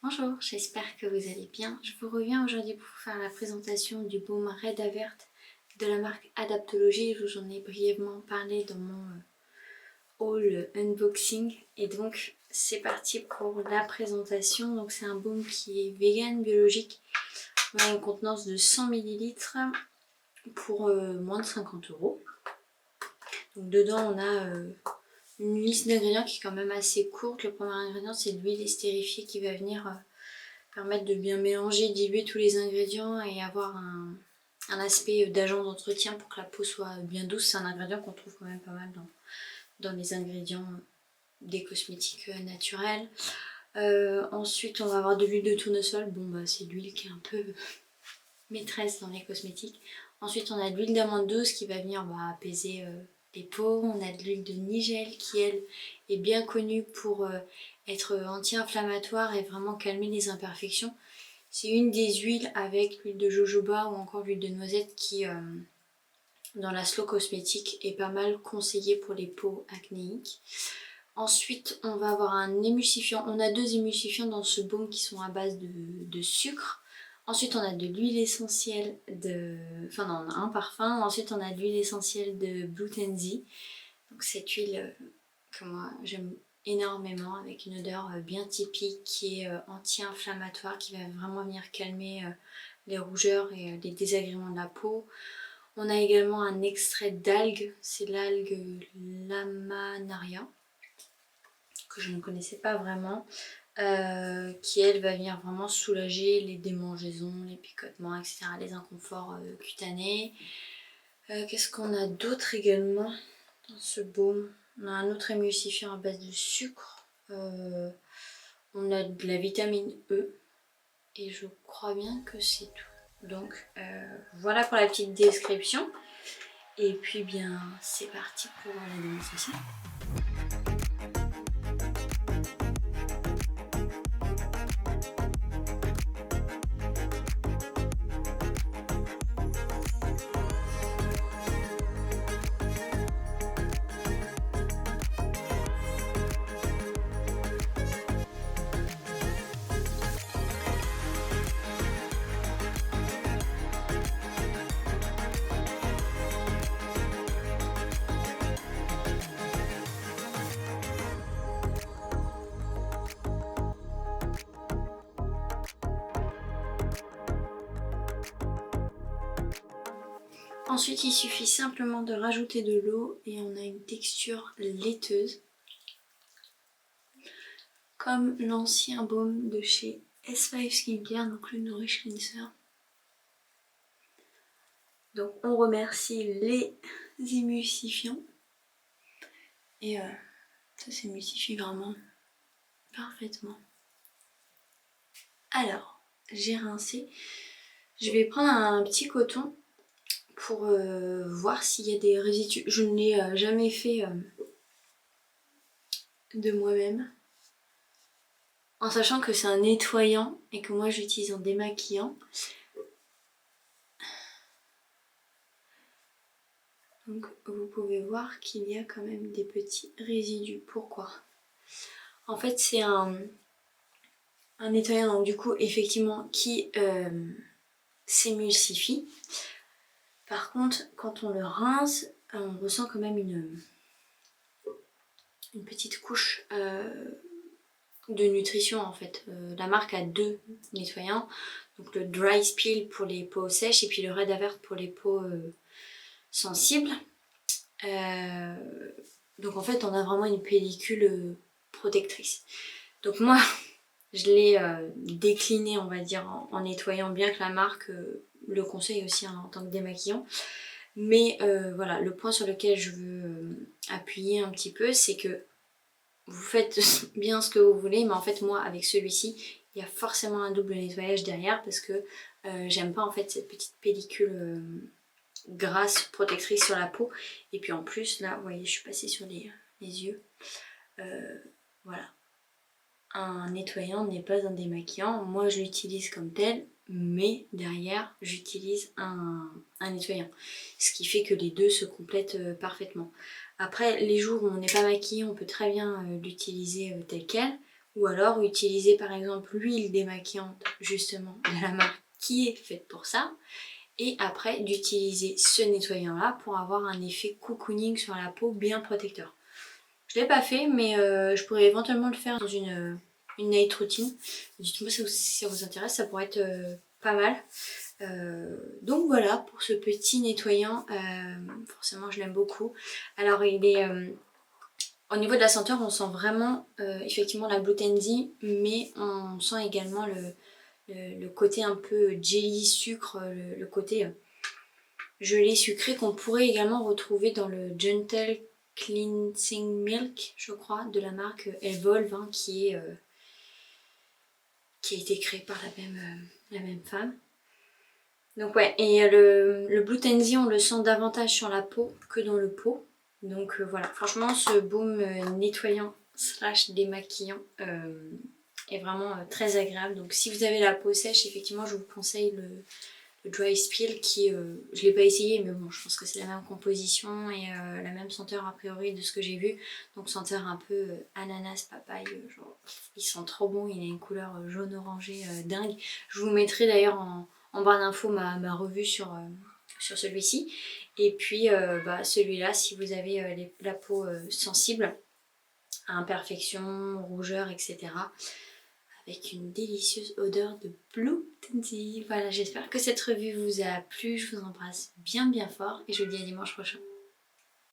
Bonjour, j'espère que vous allez bien. Je vous reviens aujourd'hui pour vous faire la présentation du baume Red Avert de la marque Adaptologie. Je vous en ai brièvement parlé dans mon haul unboxing. Et donc c'est parti pour la présentation. Donc c'est un baume qui est vegan, biologique. On a une contenance de 100 ml pour moins de 50 €. Donc dedans on a une liste d'ingrédients qui est quand même assez courte. Le premier ingrédient c'est l'huile estérifiée qui va venir permettre de bien mélanger, diluer tous les ingrédients et avoir un aspect d'agent d'entretien pour que la peau soit bien douce. C'est un ingrédient qu'on trouve quand même pas mal dans les ingrédients des cosmétiques naturels. Ensuite on va avoir de l'huile de tournesol. Bon bah c'est l'huile qui est un peu maîtresse dans les cosmétiques. Ensuite on a de l'huile d'amande douce qui va venir apaiser les peaux. On a de l'huile de nigel qui elle est bien connue pour être anti-inflammatoire et vraiment calmer les imperfections. C'est une des huiles avec l'huile de jojoba ou encore l'huile de noisette qui dans la slow cosmétique est pas mal conseillée pour les peaux acnéiques. Ensuite on va avoir un émulsifiant. On a 2 émulsifiants dans ce baume qui sont à base de sucre. Ensuite on a de l'huile essentielle de... Enfin non, on a un parfum. Ensuite on a de l'huile essentielle de Blue Tansy. Donc cette huile que moi j'aime énormément avec une odeur bien typique qui est anti-inflammatoire, qui va vraiment venir calmer les rougeurs et les désagréments de la peau. On a également un extrait d'algue, c'est l'algue Laminaria, que je ne connaissais pas vraiment. Qui elle va venir vraiment soulager les démangeaisons, les picotements, etc., les inconforts cutanés. Qu'est-ce qu'on a d'autre également dans ce baume? On a un autre émulsifiant à base de sucre. On a de la vitamine E. Et je crois bien que c'est tout. Donc voilà pour la petite description. Et puis bien c'est parti pour la démonstration. Ensuite il suffit simplement de rajouter de l'eau et on a une texture laiteuse. Comme l'ancien baume de chez S5 Skincare, donc le Nourish Cleanser. Donc on remercie les émulsifiants. Et ça s'émulsifie vraiment parfaitement. Alors, j'ai rincé. Je vais prendre un petit coton pour voir s'il y a des résidus. Je ne l'ai jamais fait de moi-même. En sachant que c'est un nettoyant et que moi j'utilise en démaquillant. Donc vous pouvez voir qu'il y a quand même des petits résidus. Pourquoi? En fait c'est un nettoyant donc du coup effectivement qui s'émulsifie. Par contre quand on le rince, on ressent quand même une petite couche de nutrition en fait. La marque a 2 nettoyants. Donc le Dry Spill pour les peaux sèches et puis le Red Avert pour les peaux sensibles. Donc en fait on a vraiment une pellicule protectrice. Donc moi je l'ai décliné on va dire en nettoyant, bien que la marque le conseille aussi en tant que démaquillant. Mais voilà, le point sur lequel je veux appuyer un petit peu, c'est que vous faites bien ce que vous voulez, mais en fait moi avec celui-ci il y a forcément un double nettoyage derrière parce que j'aime pas en fait cette petite pellicule grasse protectrice sur la peau. Et puis en plus là vous voyez je suis passée sur les yeux. Voilà, un nettoyant n'est pas un démaquillant. Moi je l'utilise comme tel, mais derrière j'utilise un nettoyant, ce qui fait que les deux se complètent parfaitement. Après les jours où on n'est pas maquillé on peut très bien l'utiliser tel quel, ou alors utiliser par exemple l'huile démaquillante justement de la marque qui est faite pour ça, et après d'utiliser ce nettoyant là pour avoir un effet cocooning sur la peau bien protecteur. Je l'ai pas fait, mais je pourrais éventuellement le faire dans une night routine. Dites-moi si ça vous intéresse, ça pourrait être pas mal. Donc voilà pour ce petit nettoyant, forcément je l'aime beaucoup. Alors il est au niveau de la senteur, on sent vraiment effectivement la Blue Tenzi, mais on sent également le côté un peu jelly sucre, le côté gelé sucré qu'on pourrait également retrouver dans le Gentle Cleansing Milk, je crois, de la marque Evolve, hein, qui a été créée par la même femme. Donc ouais, et le Blue Tenzi, on le sent davantage sur la peau que dans le pot. Donc voilà, franchement ce baume nettoyant slash démaquillant est vraiment très agréable. Donc si vous avez la peau sèche, effectivement je vous conseille le Dry Spill qui, je l'ai pas essayé, mais bon je pense que c'est la même composition et la même senteur a priori de ce que j'ai vu. Donc senteur un peu ananas, papaye, genre il sent trop bon, il a une couleur jaune orangé dingue. Je vous mettrai d'ailleurs en barre d'infos ma revue sur celui-ci. Et puis celui-là, si vous avez la peau sensible à imperfections, rougeur, etc. avec une délicieuse odeur de Blue Tenzi. Voilà, j'espère que cette revue vous a plu. Je vous embrasse bien fort et je vous dis à dimanche prochain.